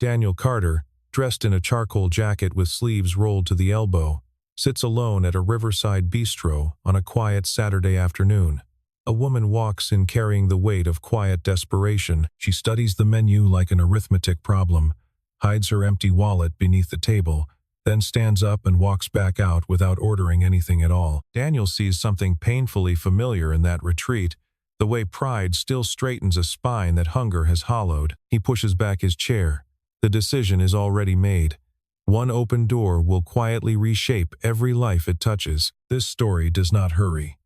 Daniel Carter, dressed in a charcoal jacket with sleeves rolled to the elbow, sits alone at a riverside bistro on a quiet Saturday afternoon. A woman walks in carrying the weight of quiet desperation. She studies the menu like an arithmetic problem, hides her empty wallet beneath the table, then stands up and walks back out without ordering anything at all. Daniel sees something painfully familiar in that retreat, the way pride still straightens a spine that hunger has hollowed. He pushes back his chair. The decision is already made. One open door will quietly reshape every life it touches. This story does not hurry.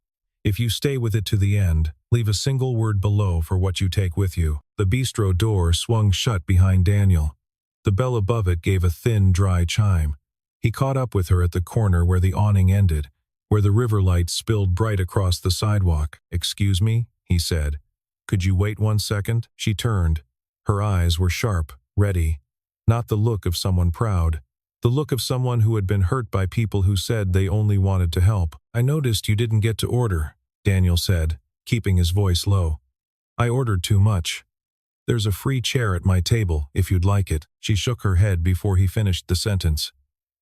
If you stay with it to the end, leave a single word below for what you take with you. The bistro door swung shut behind Daniel. The bell above it gave a thin, dry chime. He caught up with her at the corner where the awning ended, where the river light spilled bright across the sidewalk. "Excuse me," he said. "Could you wait 1 second?" She turned. Her eyes were sharp, ready. Not the look of someone proud. The look of someone who had been hurt by people who said they only wanted to help. "I noticed you didn't get to order," Daniel said, keeping his voice low. "I ordered too much. There's a free chair at my table, if you'd like it." She shook her head before he finished the sentence.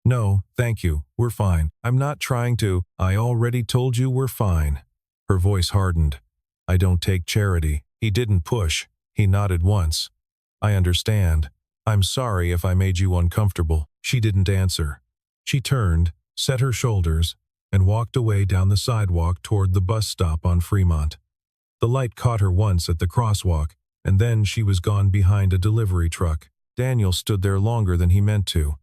"No, thank you, we're fine. I'm not trying to." "I already told you we're fine." Her voice hardened. "I don't take charity." He didn't push. He nodded once. "I understand. I'm sorry if I made you uncomfortable." She didn't answer. She turned, set her shoulders, and walked away down the sidewalk toward the bus stop on Fremont. The light caught her once at the crosswalk, and then she was gone behind a delivery truck. Daniel stood there longer than he meant to.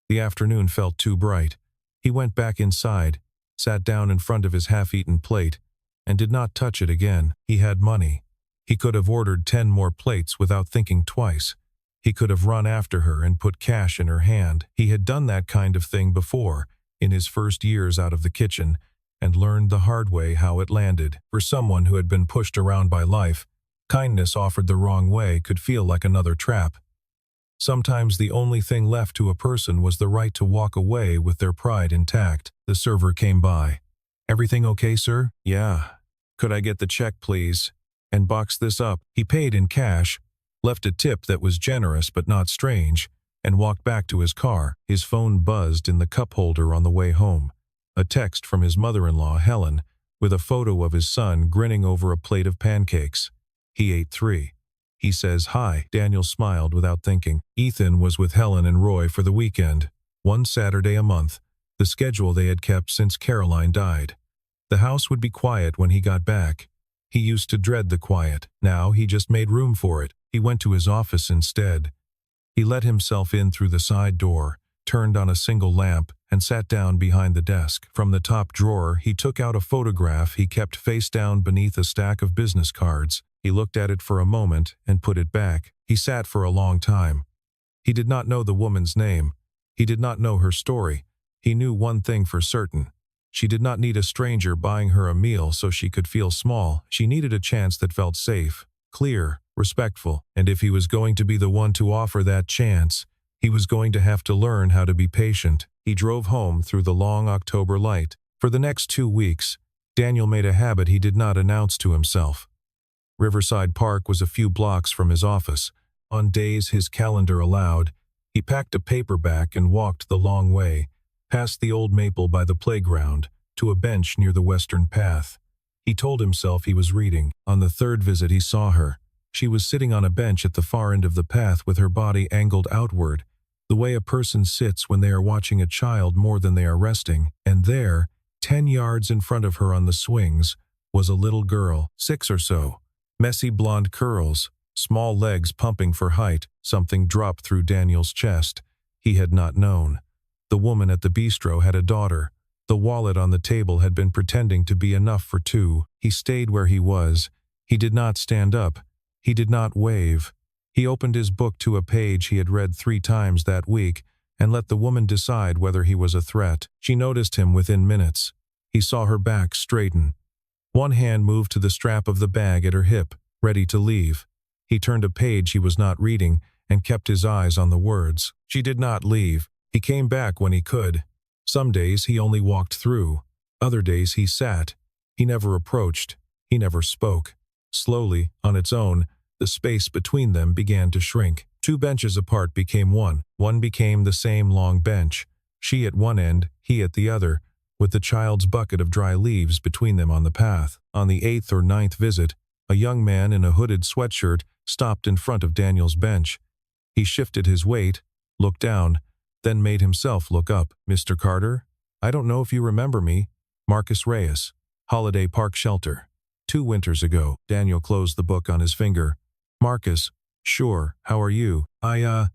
The afternoon felt too bright. He went back inside, sat down in front of his half-eaten plate, and did not touch it again. He had money. He could have ordered 10 more plates without thinking twice. He could have run after her and put cash in her hand. He had done that kind of thing before, in his first years out of the kitchen, and learned the hard way how it landed. For someone who had been pushed around by life, kindness offered the wrong way could feel like another trap. Sometimes the only thing left to a person was the right to walk away with their pride intact. The server came by. "Everything okay, sir?" "Yeah." "Could I get the check, please? And box this up." He paid in cash, left a tip that was generous but not strange, and walked back to his car. His phone buzzed in the cup holder on the way home. A text from his mother-in-law, Helen, with a photo of his son grinning over a plate of pancakes. He ate 3. He says, "Hi." Daniel smiled without thinking. Ethan was with Helen and Roy for the weekend, 1 Saturday a month, the schedule they had kept since Caroline died. The house would be quiet when he got back. He used to dread the quiet. Now he just made room for it. He went to his office instead. He let himself in through the side door, turned on a single lamp, and sat down behind the desk. From the top drawer, he took out a photograph he kept face down beneath a stack of business cards. He looked at it for a moment and put it back. He sat for a long time. He did not know the woman's name. He did not know her story. He knew one thing for certain. She did not need a stranger buying her a meal so she could feel small. She needed a chance that felt safe, clear, respectful. And if he was going to be the one to offer that chance, he was going to have to learn how to be patient. He drove home through the long October light. For the next 2 weeks, Daniel made a habit he did not announce to himself. Riverside Park was a few blocks from his office. On days his calendar allowed, he packed a paperback and walked the long way, past the old maple by the playground, to a bench near the western path. He told himself he was reading. On the 3rd visit he saw her. She was sitting on a bench at the far end of the path with her body angled outward, the way a person sits when they are watching a child more than they are resting. And there, 10 yards in front of her on the swings, was a little girl, 6 or so. Messy blonde curls, small legs pumping for height. Something dropped through Daniel's chest. He had not known. The woman at the bistro had a daughter. The wallet on the table had been pretending to be enough for 2. He stayed where he was. He did not stand up. He did not wave. He opened his book to a page he had read 3 times that week and let the woman decide whether he was a threat. She noticed him within minutes. He saw her back straighten. One hand moved to the strap of the bag at her hip, ready to leave. He turned a page he was not reading and kept his eyes on the words. She did not leave. He came back when he could. Some days he only walked through. Other days he sat. He never approached. He never spoke. Slowly, on its own, the space between them began to shrink. 2 benches apart became one. One became the same long bench, she at one end, he at the other, with the child's bucket of dry leaves between them on the path. On the 8th or 9th visit, a young man in a hooded sweatshirt stopped in front of Daniel's bench. He shifted his weight, looked down, then made himself look up. "Mr. Carter? I don't know if you remember me. Marcus Reyes, Holiday Park Shelter. 2 winters ago." Daniel closed the book on his finger. "Marcus, sure, how are you? I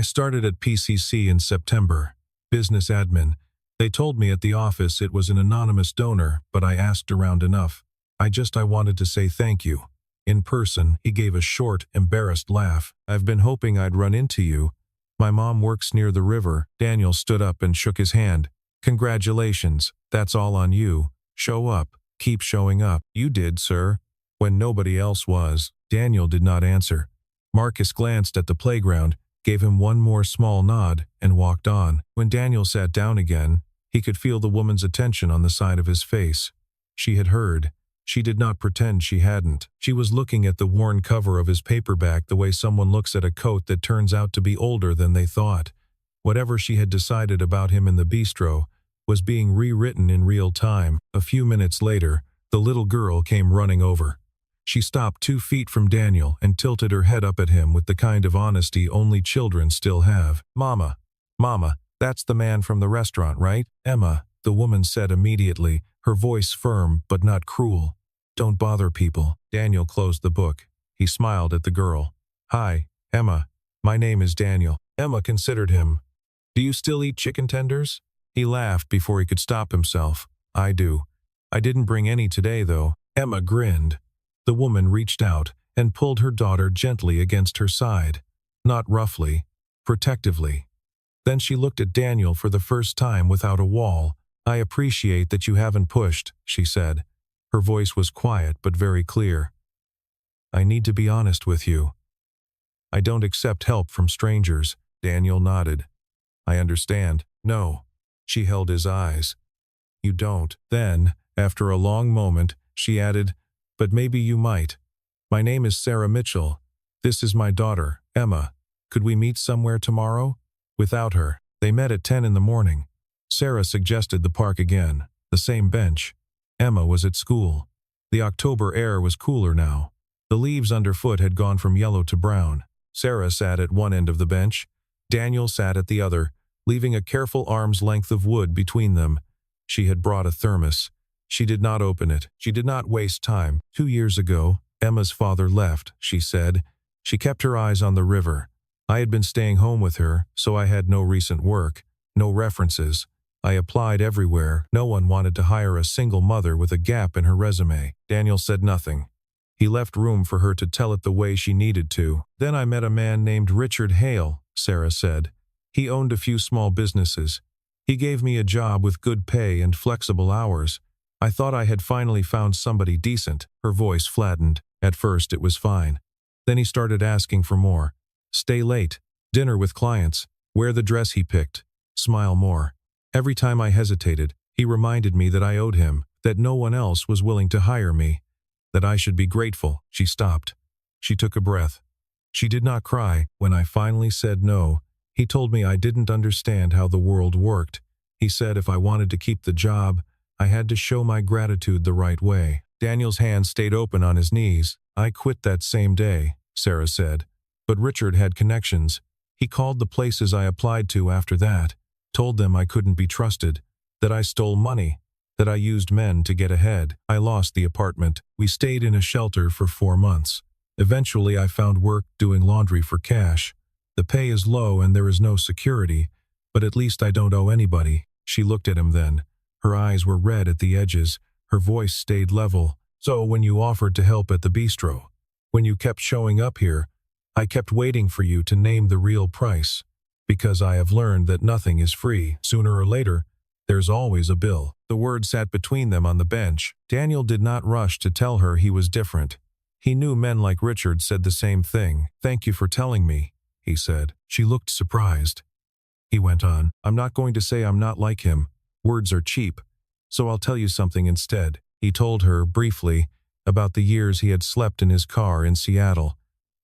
started at PCC in September. Business admin. They told me at the office it was an anonymous donor, but I asked around enough. I wanted to say thank you. In person." He gave a short, embarrassed laugh. "I've been hoping I'd run into you. My mom works near the river." Daniel stood up and shook his hand. "Congratulations, that's all on you. Show up. Keep showing up." "You did, sir, when nobody else was." Daniel did not answer. Marcus glanced at the playground, gave him one more small nod, and walked on. When Daniel sat down again, he could feel the woman's attention on the side of his face. She had heard. She did not pretend she hadn't. She was looking at the worn cover of his paperback the way someone looks at a coat that turns out to be older than they thought. Whatever she had decided about him in the bistro was being rewritten in real time. A few minutes later, the little girl came running over. She stopped 2 feet from Daniel and tilted her head up at him with the kind of honesty only children still have. Mama, that's the man from the restaurant, right?" "Emma," the woman said immediately, her voice firm but not cruel. "Don't bother people." Daniel closed the book. He smiled at the girl. "Hi, Emma. My name is Daniel." Emma considered him. "Do you still eat chicken tenders?" He laughed before he could stop himself. "I do. I didn't bring any today, though." Emma grinned. The woman reached out and pulled her daughter gently against her side. Not roughly, protectively. Then she looked at Daniel for the first time without a wall. "I appreciate that you haven't pushed," she said. Her voice was quiet but very clear. "I need to be honest with you. I don't accept help from strangers." Daniel nodded. "I understand." "No." She held his eyes. "You don't." Then, after a long moment, she added, "But maybe you might. My name is Sarah Mitchell. This is my daughter, Emma. Could we meet somewhere tomorrow?" Without her, they met at 10 in the morning. Sarah suggested the park again, the same bench. Emma was at school. The October air was cooler now. The leaves underfoot had gone from yellow to brown. Sarah sat at one end of the bench. Daniel sat at the other, leaving a careful arm's length of wood between them. She had brought a thermos. She did not open it. She did not waste time. 2 years ago, Emma's father left, she said. She kept her eyes on the river. I had been staying home with her, so I had no recent work, no references. I applied everywhere. No one wanted to hire a single mother with a gap in her resume. Daniel said nothing. He left room for her to tell it the way she needed to. "Then I met a man named Richard Hale," Sarah said. "He owned a few small businesses. He gave me a job with good pay and flexible hours. I thought I had finally found somebody decent." Her voice flattened. At first it was fine. Then he started asking for more. Stay late, dinner with clients, wear the dress he picked, smile more. Every time I hesitated, he reminded me that I owed him, that no one else was willing to hire me, that I should be grateful. She stopped. She took a breath. She did not cry. When I finally said no, he told me I didn't understand how the world worked. He said if I wanted to keep the job, I had to show my gratitude the right way. Daniel's hand stayed open on his knees. "I quit that same day," Sarah said. "But Richard had connections. He called the places I applied to after that, told them I couldn't be trusted, that I stole money, that I used men to get ahead. I lost the apartment. We stayed in a shelter for 4 months. Eventually I found work doing laundry for cash. The pay is low and there is no security, but at least I don't owe anybody." She looked at him then. Her eyes were red at the edges. Her voice stayed level. "So when you offered to help at the bistro, when you kept showing up here, I kept waiting for you to name the real price. Because I have learned that nothing is free. Sooner or later, there's always a bill." The word sat between them on the bench. Daniel did not rush to tell her he was different. He knew men like Richard said the same thing. "Thank you for telling me," he said. She looked surprised. He went on, "I'm not going to say I'm not like him. Words are cheap. So I'll tell you something instead." He told her, briefly, about the years he had slept in his car in Seattle.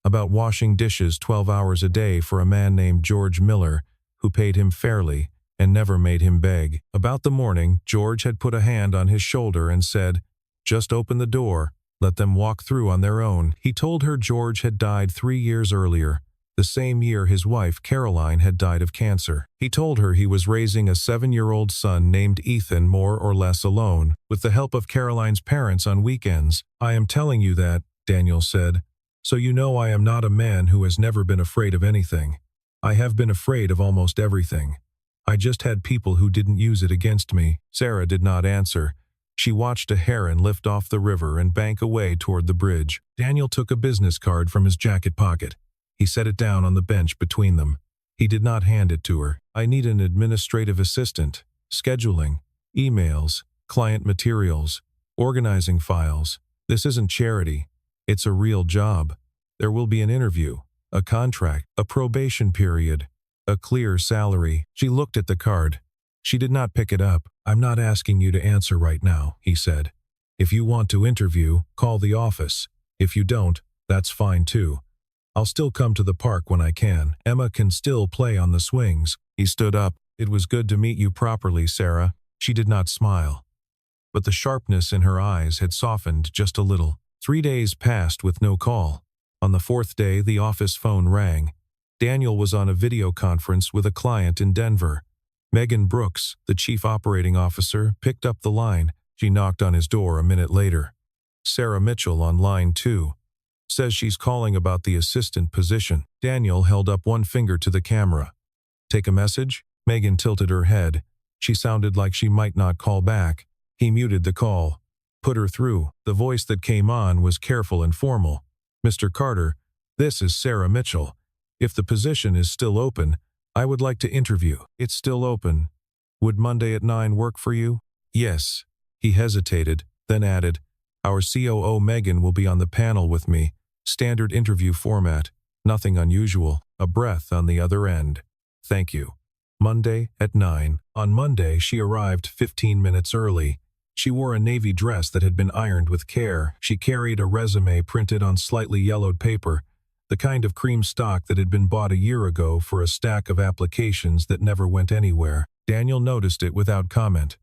about washing dishes 12 hours a day for a man named George Miller, who paid him fairly and never made him beg. About the morning, George had put a hand on his shoulder and said, "Just open the door. Let them walk through on their own." He told her George had died 3 years earlier, the same year his wife, Caroline, had died of cancer. He told her he was raising a 7-year-old son named Ethan more or less alone, with the help of Caroline's parents on weekends. "I am telling you that," Daniel said, "so you know I am not a man who has never been afraid of anything. I have been afraid of almost everything. I just had people who didn't use it against me." Sarah did not answer. She watched a heron lift off the river and bank away toward the bridge. Daniel took a business card from his jacket pocket. He set it down on the bench between them. He did not hand it to her. "I need an administrative assistant, scheduling, emails, client materials, organizing files. This isn't charity. It's a real job. There will be an interview, a contract, a probation period, a clear salary." She looked at the card. She did not pick it up. "I'm not asking you to answer right now," he said. "If you want to interview, call the office. If you don't, that's fine too. I'll still come to the park when I can. Emma can still play on the swings." He stood up. "It was good to meet you properly, Sarah." She did not smile, but the sharpness in her eyes had softened just a little. 3 days passed with no call. On the 4th day, the office phone rang. Daniel was on a video conference with a client in Denver. Megan Brooks, the chief operating officer, picked up the line. She knocked on his door a minute later. "Sarah Mitchell on line 2. Says she's calling about the assistant position." Daniel held up one finger to the camera. "Take a message?" Megan tilted her head. She sounded like she might not call back. He muted the call. Put her through. The voice that came on was careful and formal. "Mr. Carter, this is Sarah Mitchell. If the position is still open, I would like to interview." "It's still open. Would Monday at 9 work for you?" "Yes." He hesitated, then added, "Our COO Megan will be on the panel with me. Standard interview format. Nothing unusual." A breath on the other end. "Thank you. Monday at 9. On Monday, she arrived 15 minutes early. She wore a navy dress that had been ironed with care. She carried a resume printed on slightly yellowed paper, the kind of cream stock that had been bought a year ago for a stack of applications that never went anywhere. Daniel noticed it without comment.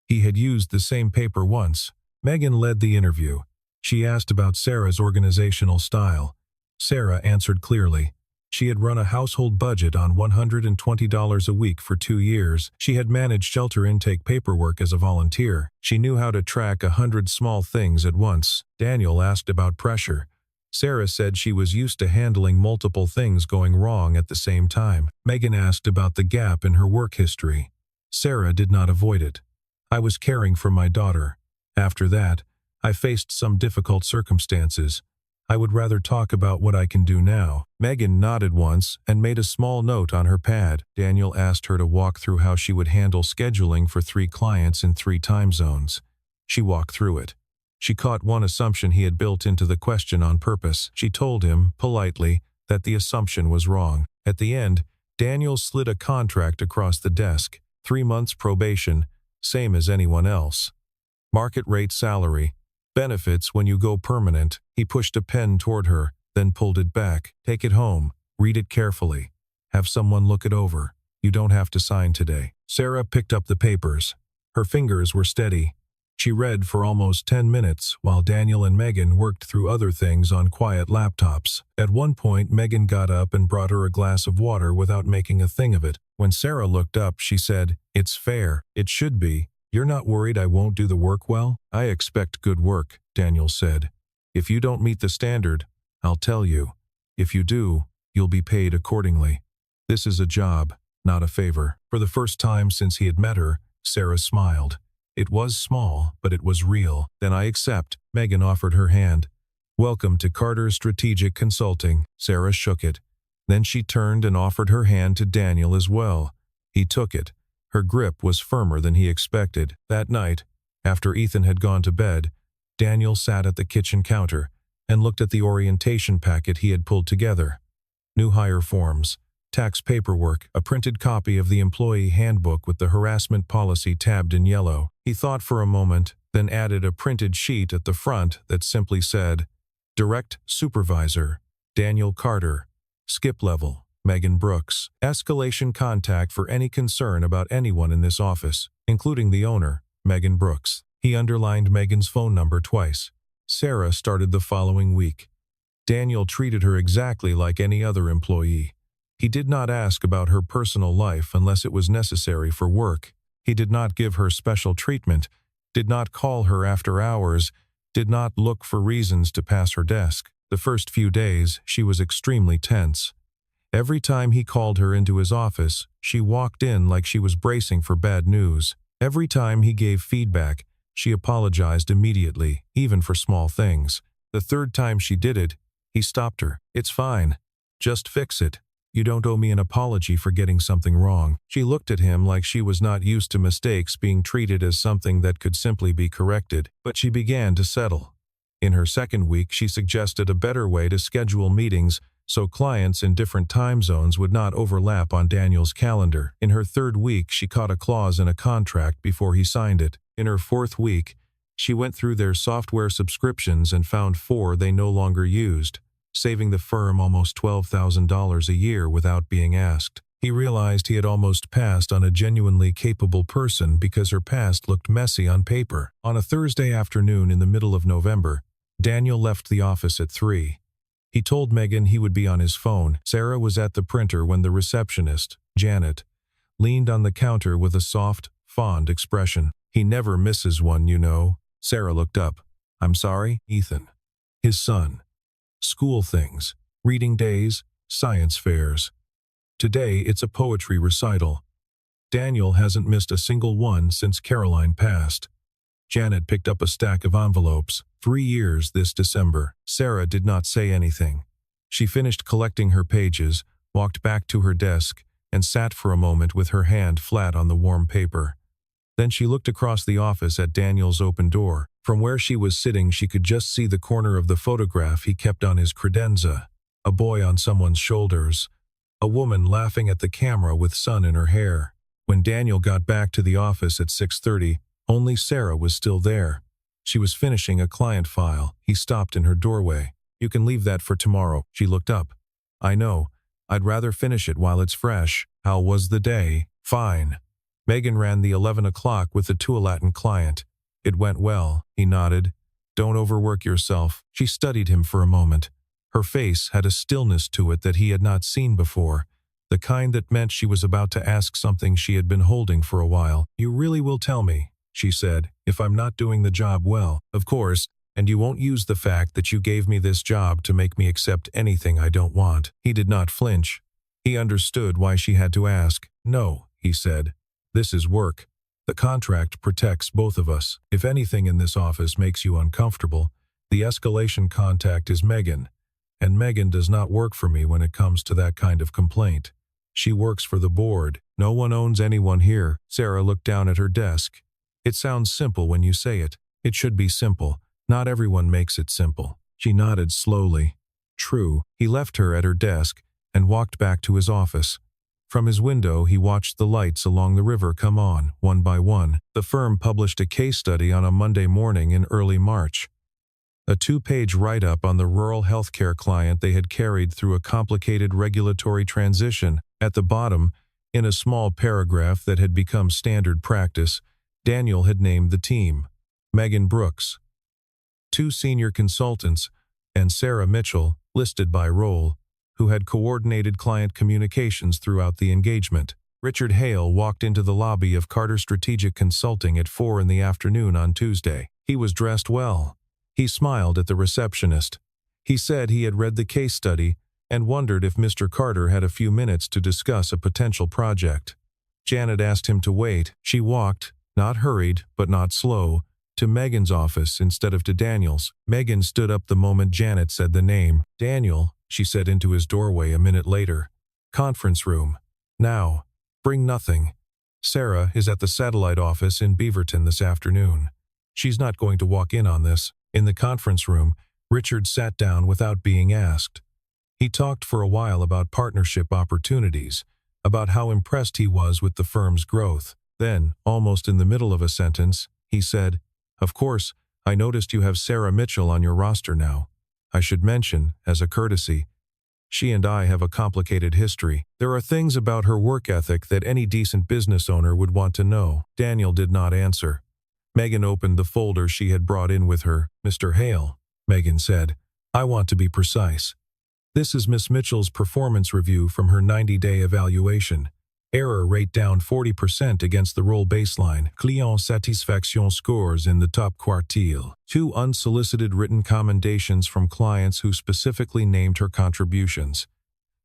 He had used the same paper once. Megan led the interview. She asked about Sarah's organizational style. Sarah answered clearly. She had run a household budget on $120 a week for 2 years. She had managed shelter intake paperwork as a volunteer. She knew how to track 100 small things at once. Daniel asked about pressure. Sarah said she was used to handling multiple things going wrong at the same time. Megan asked about the gap in her work history. Sarah did not avoid it. "I was caring for my daughter. After that, I faced some difficult circumstances. I would rather talk about what I can do now." Megan nodded once and made a small note on her pad. Daniel asked her to walk through how she would handle scheduling for 3 clients in 3 time zones. She walked through it. She caught one assumption he had built into the question on purpose. She told him, politely, that the assumption was wrong. At the end, Daniel slid a contract across the desk. 3 months probation, same as anyone else. Market rate salary. Benefits when you go permanent. He pushed a pen toward her, then pulled it back. "Take it home. Read it carefully. Have someone look it over. You don't have to sign today." Sarah picked up the papers. Her fingers were steady. She read for almost 10 minutes while Daniel and Megan worked through other things on quiet laptops. At one point, Megan got up and brought her a glass of water without making a thing of it. When Sarah looked up, she said, "It's fair. It should be. You're not worried I won't do the work well?" "I expect good work," Daniel said. "If you don't meet the standard, I'll tell you. If you do, you'll be paid accordingly. This is a job, not a favor." For the first time since he had met her, Sarah smiled. It was small, but it was real. "Then I accept." Megan offered her hand. "Welcome to Carter Strategic Consulting." Sarah shook it. Then she turned and offered her hand to Daniel as well. He took it. Her grip was firmer than he expected. That night, after Ethan had gone to bed, Daniel sat at the kitchen counter and looked at the orientation packet he had pulled together. New hire forms, tax paperwork, a printed copy of the employee handbook with the harassment policy tabbed in yellow. He thought for a moment, then added a printed sheet at the front that simply said, "Direct Supervisor, Daniel Carter. Skip level. Megan Brooks. Escalation contact for any concern about anyone in this office, including the owner, Megan Brooks. He underlined Megan's phone number twice. Sarah started the following week. Daniel treated her exactly like any other employee. He did not ask about her personal life unless it was necessary for work. He did not give her special treatment, did not call her after hours, did not look for reasons to pass her desk. The first few days, she was extremely tense. Every time he called her into his office, she walked in like she was bracing for bad news. Every time he gave feedback, she apologized immediately, even for small things. The third time she did it, he stopped her. "It's fine. Just fix it. You don't owe me an apology for getting something wrong." She looked at him like she was not used to mistakes being treated as something that could simply be corrected, but she began to settle. In her second week, she suggested a better way to schedule meetings so clients in different time zones would not overlap on Daniel's calendar. In her third week, she caught a clause in a contract before he signed it. In her fourth week, she went through their software subscriptions and found 4 they no longer used, saving the firm almost $12,000 a year without being asked. He realized he had almost passed on a genuinely capable person because her past looked messy on paper. On a Thursday afternoon in the middle of November, Daniel left the office at 3. He told Megan he would be on his phone. Sarah was at the printer when the receptionist, Janet, leaned on the counter with a soft, fond expression. "He never misses one, you know." Sarah looked up. "I'm sorry, Ethan." His son. School things, reading days, science fairs. Today it's a poetry recital. Daniel hasn't missed a single one since Caroline passed. Janet picked up a stack of envelopes. 3 years this December. Sarah did not say anything. She finished collecting her pages, walked back to her desk, and sat for a moment with her hand flat on the warm paper. Then she looked across the office at Daniel's open door. From where she was sitting, she could just see the corner of the photograph he kept on his credenza. A boy on someone's shoulders. A woman laughing at the camera with sun in her hair. When Daniel got back to the office at 6:30, only Sarah was still there. She was finishing a client file. He stopped in her doorway. "You can leave that for tomorrow." She looked up. "I know. I'd rather finish it while it's fresh." "How was the day?" "Fine." Megan ran the 11 o'clock with the Tualatin client. "It went well," he nodded. "Don't overwork yourself." She studied him for a moment. Her face had a stillness to it that he had not seen before, the kind that meant she was about to ask something she had been holding for a while. "You really will tell me," she said, "if I'm not doing the job well." "Of course, and you won't use the fact that you gave me this job to make me accept anything I don't want." He did not flinch. He understood why she had to ask. "No," he said. "This is work. The contract protects both of us. If anything in this office makes you uncomfortable, the escalation contact is Megan, and Megan does not work for me when it comes to that kind of complaint. She works for the board. No one owns anyone here." Sarah looked down at her desk. "It sounds simple when you say it. It should be simple. Not everyone makes it simple." She nodded slowly. "True." He left her at her desk and walked back to his office. From his window, he watched the lights along the river come on, one by one. The firm published a case study on a Monday morning in early March. A 2-page write-up on the rural healthcare client they had carried through a complicated regulatory transition. At the bottom, in a small paragraph that had become standard practice, Daniel had named the team. Megan Brooks, 2 senior consultants, and Sarah Mitchell, listed by role, who had coordinated client communications throughout the engagement. Richard Hale walked into the lobby of Carter Strategic Consulting at 4 in the afternoon on Tuesday. He was dressed well. He smiled at the receptionist. He said he had read the case study and wondered if Mr. Carter had a few minutes to discuss a potential project. Janet asked him to wait. She walked, not hurried but not slow, to Megan's office instead of to Daniel's. Megan stood up the moment Janet said the name. "Daniel," she said into his doorway a minute later. "Conference room. Now. Bring nothing. Sarah is at the satellite office in Beaverton this afternoon. She's not going to walk in on this." In the conference room, Richard sat down without being asked. He talked for a while about partnership opportunities, about how impressed he was with the firm's growth. Then, almost in the middle of a sentence, he said, "Of course, I noticed you have Sarah Mitchell on your roster now. I should mention, as a courtesy, She and I have a complicated history. There are things about her work ethic that any decent business owner would want to know." Daniel did not answer. Megan opened the folder she had brought in with her. "Mr. Hale," Megan said, "I want to be precise. This is Miss Mitchell's performance review from her 90-day evaluation. Error rate down 40% against the role baseline. Client satisfaction scores in the top quartile. 2 unsolicited written commendations from clients who specifically named her contributions.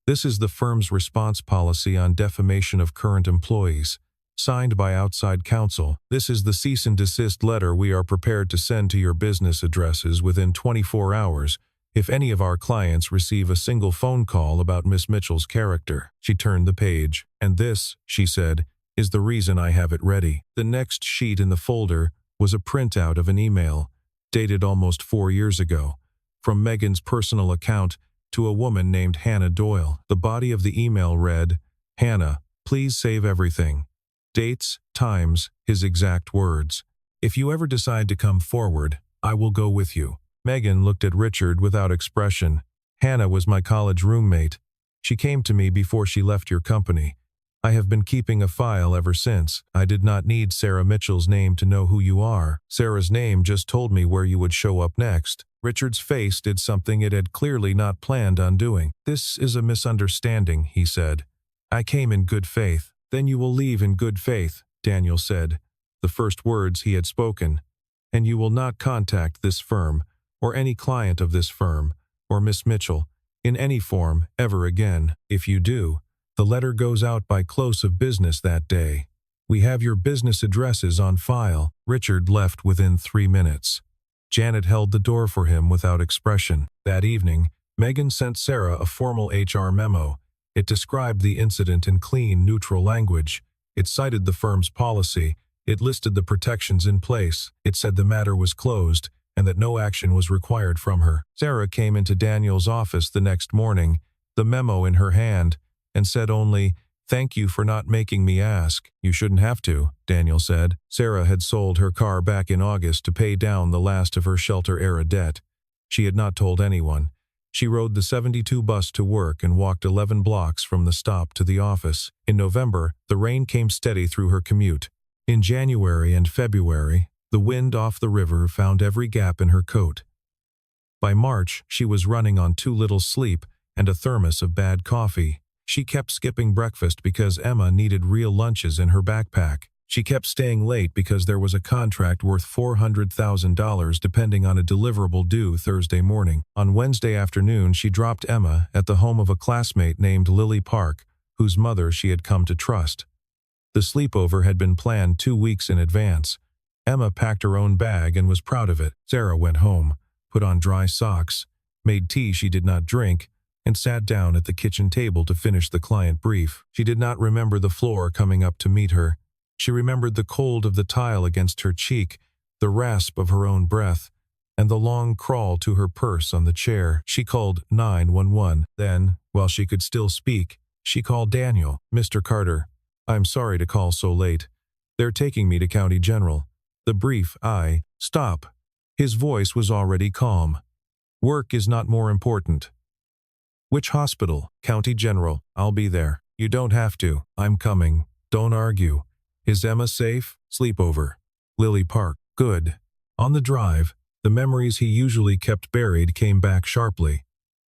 This is the firm's response policy on defamation of current employees. Signed by outside counsel. This is the cease and desist letter we are prepared to send to your business addresses within 24 hours. If any of our clients receive a single phone call about Miss Mitchell's character." She turned the page. "And this," she said, "is the reason I have it ready." The next sheet in the folder was a printout of an email, dated almost 4 years ago, from Megan's personal account to a woman named Hannah Doyle. The body of the email read, "Hannah, please save everything. Dates, times, his exact words. If you ever decide to come forward, I will go with you." Megan looked at Richard without expression. "Hannah was my college roommate. She came to me before she left your company. I have been keeping a file ever since. I did not need Sarah Mitchell's name to know who you are. Sarah's name just told me where you would show up next." Richard's face did something it had clearly not planned on doing. "This is a misunderstanding," he said. "I came in good faith." "Then you will leave in good faith," Daniel said, the first words he had spoken. "And you will not contact this firm, or any client of this firm, or Miss Mitchell, in any form, ever again. If you do, the letter goes out by close of business that day. We have your business addresses on file." Richard left within 3 minutes. Janet held the door for him without expression. That evening, Megan sent Sarah a formal HR memo. It described the incident in clean, neutral language. It cited the firm's policy. It listed the protections in place. It said the matter was closed and that no action was required from her. Sarah came into Daniel's office the next morning, the memo in her hand, and said only, "Thank you for not making me ask." "You shouldn't have to," Daniel said. Sarah had sold her car back in August to pay down the last of her shelter-era debt. She had not told anyone. She rode the 72 bus to work and walked 11 blocks from the stop to the office. In November, the rain came steady through her commute. In January and February, the wind off the river found every gap in her coat. By March, she was running on too little sleep and a thermos of bad coffee. She kept skipping breakfast because Emma needed real lunches in her backpack. She kept staying late because there was a contract worth $400,000 depending on a deliverable due Thursday morning. On Wednesday afternoon, she dropped Emma at the home of a classmate named Lily Park, whose mother she had come to trust. The sleepover had been planned 2 weeks in advance. Emma packed her own bag and was proud of it. Sarah went home, put on dry socks, made tea she did not drink, and sat down at the kitchen table to finish the client brief. She did not remember the floor coming up to meet her. She remembered the cold of the tile against her cheek, the rasp of her own breath, and the long crawl to her purse on the chair. She called 911. Then, while she could still speak, she called Daniel. "Mr. Carter, I'm sorry to call so late. They're taking me to County General. The brief, Stop." His voice was already calm. "Work is not more important." "Which hospital?" "County General. I'll be there." "You don't have to. I'm coming. Don't argue." "Is Emma safe?" "Sleepover. Lily Park." "Good." On the drive, the memories he usually kept buried came back sharply.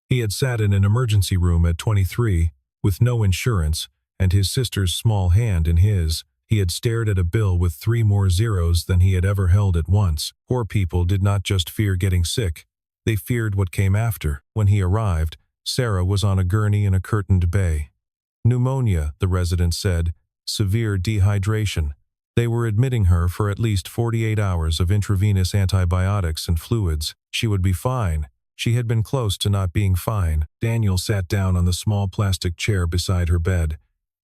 He had sat in an emergency room at 23, with no insurance, and his sister's small hand in his. He had stared at a bill with 3 more zeros than he had ever held at once. Poor people did not just fear getting sick. They feared what came after. When he arrived, Sarah was on a gurney in a curtained bay. "Pneumonia," the resident said. "Severe dehydration." They were admitting her for at least 48 hours of intravenous antibiotics and fluids. She would be fine. She had been close to not being fine. Daniel sat down on the small plastic chair beside her bed.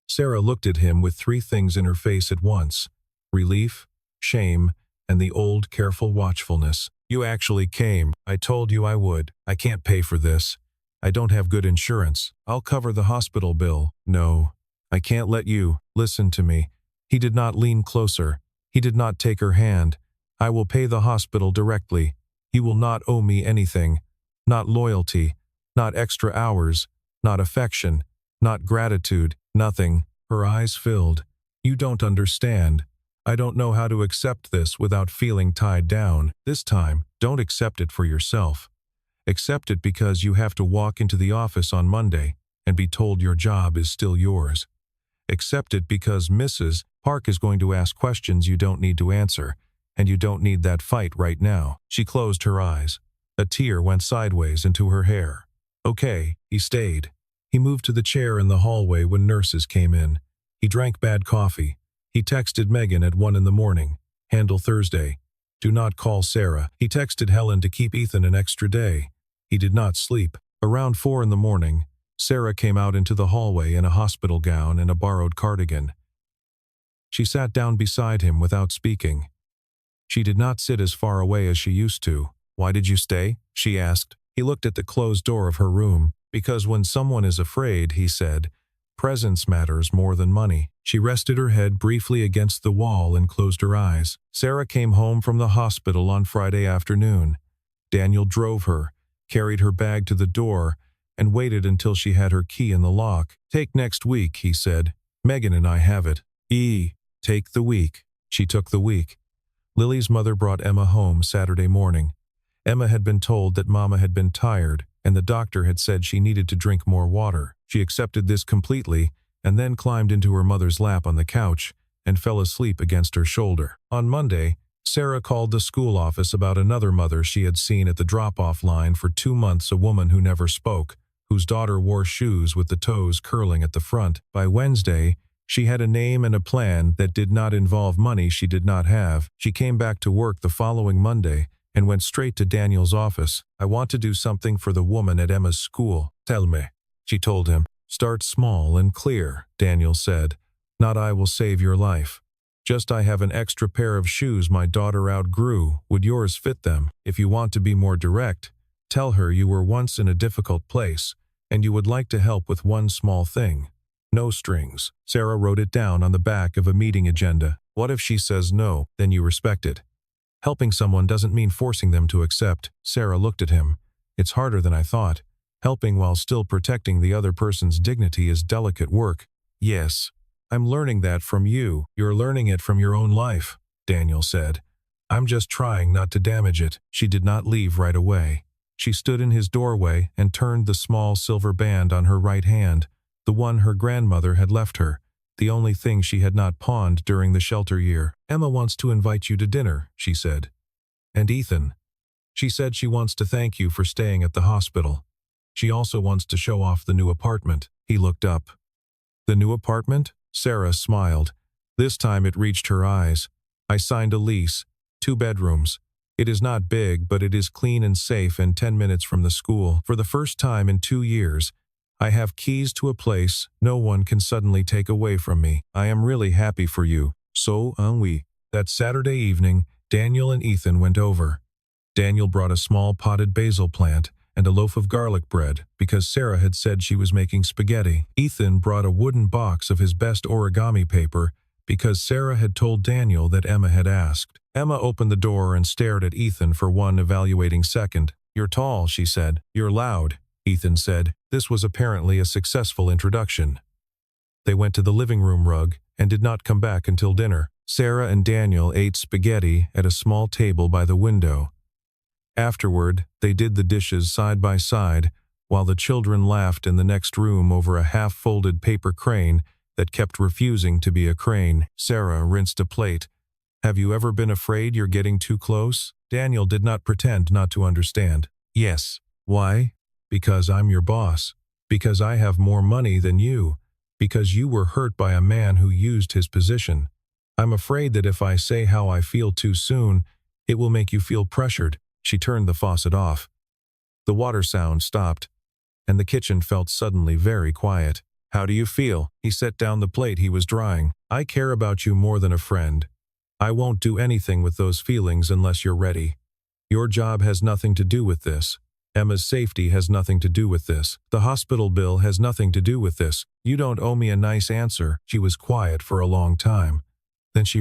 Sarah looked at him with 3 things in her face at once: relief, shame, and the old careful watchfulness. "You actually came. I told you I would. I can't pay for this. I don't have good insurance. I'll cover the hospital bill." "No, I can't let you. Listen to me." He did not lean closer. He did not take her hand. "I will pay the hospital directly. You will not owe me anything. Not loyalty. Not extra hours. not affection, not gratitude, nothing. Her eyes filled. You don't understand. I don't know how to accept this without feeling tied down. This time, don't accept it for yourself. Accept it because you have to walk into the office on Monday and be told your job is still yours. Accept it because Mrs. Park is going to ask questions you don't need to answer, and you don't need that fight right now. She closed her eyes. A tear went sideways into her hair. Okay, he stayed. He moved to the chair in the hallway when nurses came in. He drank bad coffee. He texted Megan at 1 in the morning. Handle Thursday. Do not call Sarah. He texted Helen to keep Ethan an extra day. He did not sleep. Around 4 in the morning, Sarah came out into the hallway in a hospital gown and a borrowed cardigan. She sat down beside him without speaking. She did not sit as far away as she used to. Why did you stay? She asked. He looked at the closed door of her room. Because when someone is afraid, he said, presence matters more than money. She rested her head briefly against the wall and closed her eyes. Sarah came home from the hospital on Friday afternoon. Daniel drove her, carried her bag to the door, and waited until she had her key in the lock. Take next week, he said. Megan and I have it. Take the week. She took the week. Lily's mother brought Emma home Saturday morning. Emma had been told that Mama had been tired, and the doctor had said she needed to drink more water. She accepted this completely, and then climbed into her mother's lap on the couch and fell asleep against her shoulder. On Monday, Sarah called the school office about another mother she had seen at the drop-off line for 2 months, a woman who never spoke, whose daughter wore shoes with the toes curling at the front. By Wednesday, she had a name and a plan that did not involve money she did not have. She came back to work the following Monday and went straight to Daniel's office. I want to do something for the woman at Emma's school. Tell me, she told him. Start small and clear, Daniel said. Not I will save your life. Just I have an extra pair of shoes my daughter outgrew. Would yours fit them? If you want to be more direct, tell her you were once in a difficult place and you would like to help with one small thing. No strings. Sarah wrote it down on the back of a meeting agenda. What if she says no? Then you respect it. Helping someone doesn't mean forcing them to accept. Sarah looked at him. It's harder than I thought. Helping while still protecting the other person's dignity is delicate work. Yes, I'm learning that from you. You're learning it from your own life, Daniel said. I'm just trying not to damage it. She did not leave right away. She stood in his doorway and turned the small silver band on her right hand, the one her grandmother had left her, the only thing she had not pawned during the shelter year. Emma wants to invite you to dinner, she said. And Ethan. She said she wants to thank you for staying at the hospital. She also wants to show off the new apartment. He looked up. The new apartment? Sarah smiled. This time it reached her eyes. I signed a lease. 2 bedrooms. It is not big, but it is clean and safe and 10 minutes from the school. For the first time in 2 years, I have keys to a place no one can suddenly take away from me. I am really happy for you. So, oui. That Saturday evening, Daniel and Ethan went over. Daniel brought a small potted basil plant and a loaf of garlic bread because Sarah had said she was making spaghetti. Ethan brought a wooden box of his best origami paper because Sarah had told Daniel that Emma had asked. Emma opened the door and stared at Ethan for one evaluating second. You're tall, she said. You're loud, Ethan said. This was apparently a successful introduction. They went to the living room rug and did not come back until dinner. Sarah and Daniel ate spaghetti at a small table by the window. Afterward, they did the dishes side by side, while the children laughed in the next room over a half-folded paper crane that kept refusing to be a crane. Sarah rinsed a plate. Have you ever been afraid you're getting too close? Daniel did not pretend not to understand. Yes. Why? Because I'm your boss. Because I have more money than you. Because you were hurt by a man who used his position. I'm afraid that if I say how I feel too soon, it will make you feel pressured. She turned the faucet off. The water sound stopped, and the kitchen felt suddenly very quiet. How do you feel? He set down the plate he was drying. I care about you more than a friend. I won't do anything with those feelings unless you're ready. Your job has nothing to do with this. Emma's safety has nothing to do with this. The hospital bill has nothing to do with this. You don't owe me a nice answer. She was quiet for a long time. Then she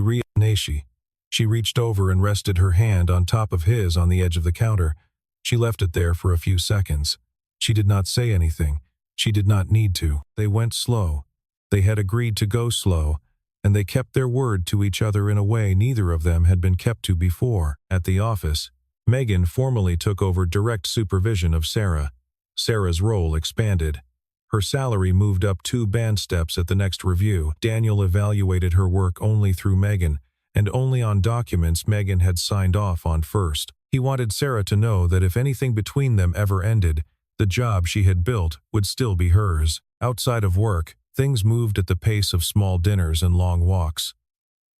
She reached over and rested her hand on top of his on the edge of the counter. She left it there for a few seconds. She did not say anything. She did not need to. They went slow. They had agreed to go slow, and they kept their word to each other in a way neither of them had been kept to before. At the office, Megan formally took over direct supervision of Sarah. Sarah's role expanded. Her salary moved up 2 band steps at the next review. Daniel evaluated her work only through Megan, and only on documents Megan had signed off on first. He wanted Sarah to know that if anything between them ever ended, the job she had built would still be hers. Outside of work, things moved at the pace of small dinners and long walks.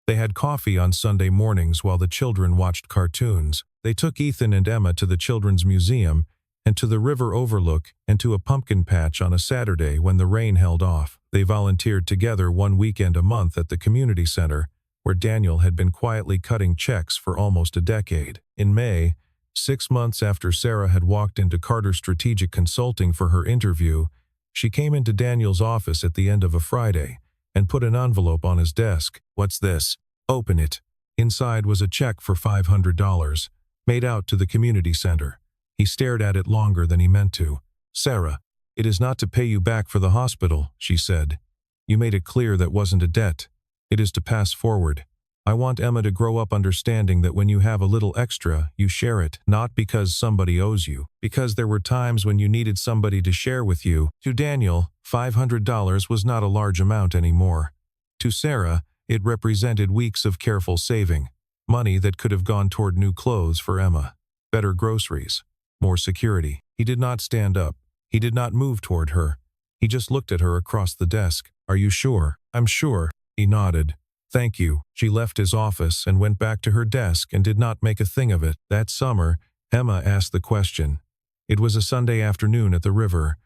They had coffee on Sunday mornings while the children watched cartoons. They took Ethan and Emma to the Children's Museum and to the river overlook and to a pumpkin patch on a Saturday when the rain held off. They volunteered together one weekend a month at the community center, where Daniel had been quietly cutting checks for almost a decade. In May, 6 months after Sarah had walked into Carter Strategic Consulting for her interview, she came into Daniel's office at the end of a Friday and put an envelope on his desk. "What's this?" "Open it." Inside was a check for $500, made out to the community center. He stared at it longer than he meant to. "Sarah, it is not to pay you back for the hospital," she said. "You made it clear that wasn't a debt. It is to pass forward. I want Emma to grow up understanding that when you have a little extra, you share it, not because somebody owes you, because there were times when you needed somebody to share with you." To Daniel, $500 was not a large amount anymore. To Sarah, it represented weeks of careful saving, money that could have gone toward new clothes for Emma, better groceries, more security. He did not stand up. He did not move toward her. He just looked at her across the desk. "Are you sure?" "I'm sure." He nodded. "Thank you." She left his office and went back to her desk and did not make a thing of it. That summer, Emma asked the question. It was a Sunday afternoon at the river.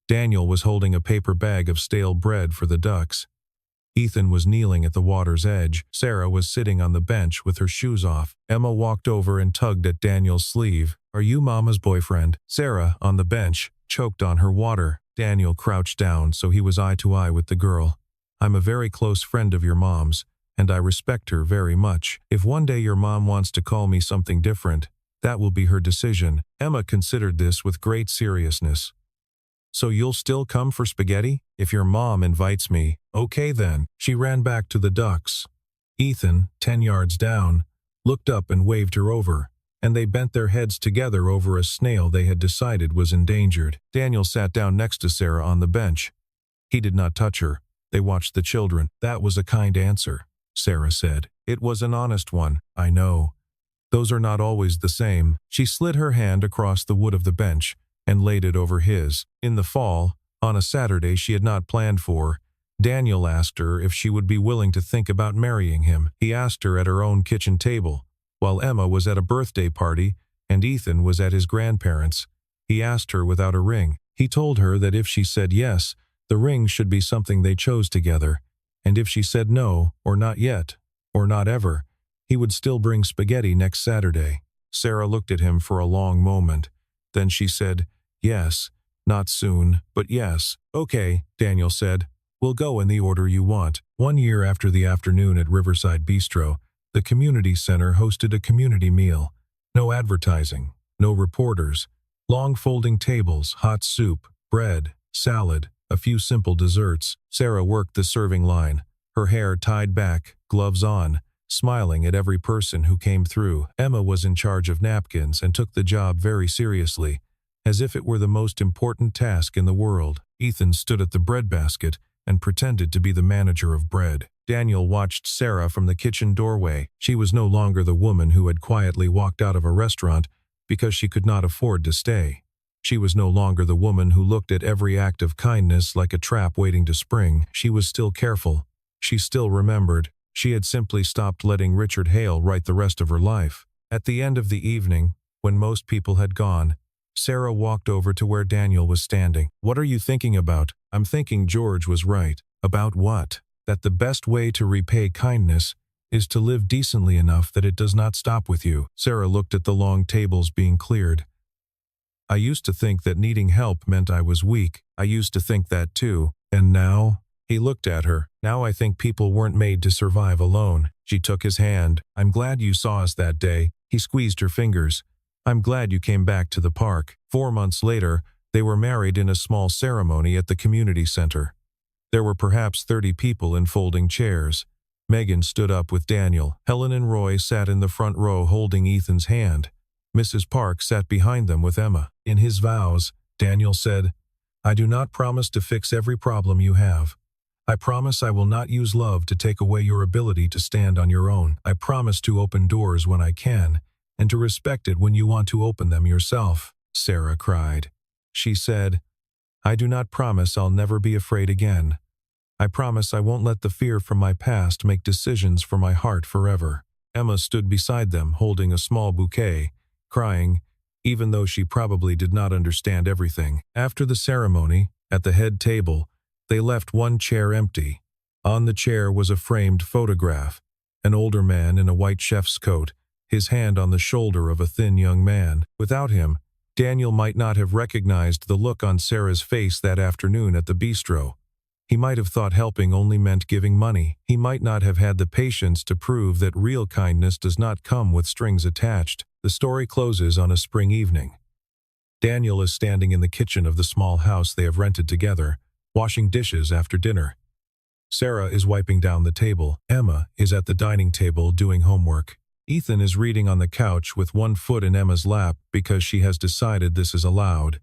Daniel was holding a paper bag of stale bread for the ducks. Ethan was kneeling at the water's edge. Sarah was sitting on the bench with her shoes off. Emma walked over and tugged at Daniel's sleeve. "Are you Mama's boyfriend?" Sarah, on the bench, choked on her water. Daniel crouched down so he was eye to eye with the girl. "I'm a very close friend of your mom's, and I respect her very much. If one day your mom wants to call me something different, that will be her decision." Emma considered this with great seriousness. "So you'll still come for spaghetti? If your mom invites me." "Okay then." She ran back to the ducks. Ethan, 10 yards down, looked up and waved her over, and they bent their heads together over a snail they had decided was endangered. Daniel sat down next to Sarah on the bench. He did not touch her. They watched the children. "That was a kind answer," Sarah said. "It was an honest one." "I know. Those are not always the same." She slid her hand across the wood of the bench and laid it over his. In the fall, on a Saturday she had not planned for, Daniel asked her if she would be willing to think about marrying him. He asked her at her own kitchen table, while Emma was at a birthday party and Ethan was at his grandparents'. He asked her without a ring. He told her that if she said yes, the ring should be something they chose together, and if she said no, or not yet, or not ever, he would still bring spaghetti next Saturday. Sarah looked at him for a long moment. Then she said, "Yes, not soon, but yes." "Okay," Daniel said. "We'll go in the order you want." 1 year after the afternoon at Riverside Bistro, the community center hosted a community meal. No advertising, no reporters, long folding tables, hot soup, bread, salad, a few simple desserts. Sarah worked the serving line, her hair tied back, gloves on, smiling at every person who came through. Emma was in charge of napkins and took the job very seriously, as if it were the most important task in the world. Ethan stood at the breadbasket and pretended to be the manager of bread. Daniel watched Sarah from the kitchen doorway. She was no longer the woman who had quietly walked out of a restaurant because she could not afford to stay. She was no longer the woman who looked at every act of kindness like a trap waiting to spring. She was still careful. She still remembered. She had simply stopped letting Richard Hale write the rest of her life. At the end of the evening, when most people had gone, Sarah walked over to where Daniel was standing. "What are you thinking about?" "I'm thinking George was right." "About what?" "That the best way to repay kindness is to live decently enough that it does not stop with you." Sarah looked at the long tables being cleared. "I used to think that needing help meant I was weak. I used to think that too. And now?" He looked at her. "Now I think people weren't made to survive alone." She took his hand. "I'm glad you saw us that day." He squeezed her fingers. "I'm glad you came back to the park." 4 months later, They were married in a small ceremony at the community center. There were perhaps 30 people in folding chairs. Megan stood up with Daniel. Helen and Roy sat in the front row holding Ethan's hand. Mrs. Park sat behind them with Emma. In his vows, Daniel said, "I do not promise to fix every problem you have. I promise I will not use love to take away your ability to stand on your own. I promise to open doors when I can, and to respect it when you want to open them yourself." Sarah cried. She said, "I do not promise I'll never be afraid again. I promise I won't let the fear from my past make decisions for my heart forever." Emma stood beside them holding a small bouquet, crying, even though she probably did not understand everything. After the ceremony, at the head table, they left one chair empty. On the chair was a framed photograph, an older man in a white chef's coat, his hand on the shoulder of a thin young man. Without him, Daniel might not have recognized the look on Sarah's face that afternoon at the bistro. He might have thought helping only meant giving money. He might not have had the patience to prove that real kindness does not come with strings attached. The story closes on a spring evening. Daniel is standing in the kitchen of the small house they have rented together, washing dishes after dinner. Sarah is wiping down the table. Emma is at the dining table doing homework. Ethan is reading on the couch with one foot in Emma's lap because she has decided this is allowed.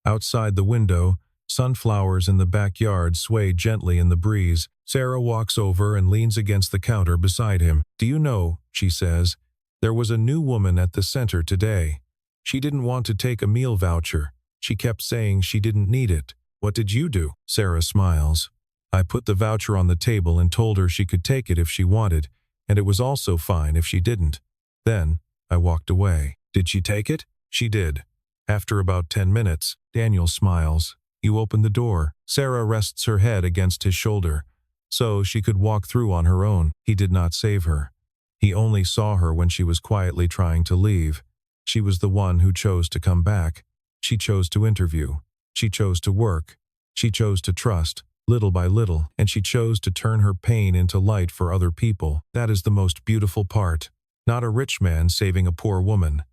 Outside the window, sunflowers in the backyard sway gently in the breeze. Sarah walks over and leans against the counter beside him. "Do you know," she says, "there was a new woman at the center today. She didn't want to take a meal voucher. She kept saying she didn't need it. What did you do?" Sarah smiles. "I put the voucher on the table and told her she could take it if she wanted, and it was also fine if she didn't. Then I walked away." "Did she take it?" "She did. After about 10 minutes, Daniel smiles. "You opened the door." Sarah rests her head against his shoulder, so she could walk through on her own. He did not save her. He only saw her when she was quietly trying to leave. She was the one who chose to come back. She chose to interview. She chose to work. She chose to trust, little by little, and she chose to turn her pain into light for other people. That is the most beautiful part. Not a rich man saving a poor woman.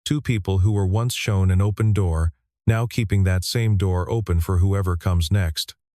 Two people who were once shown an open door, now keeping that same door open for whoever comes next.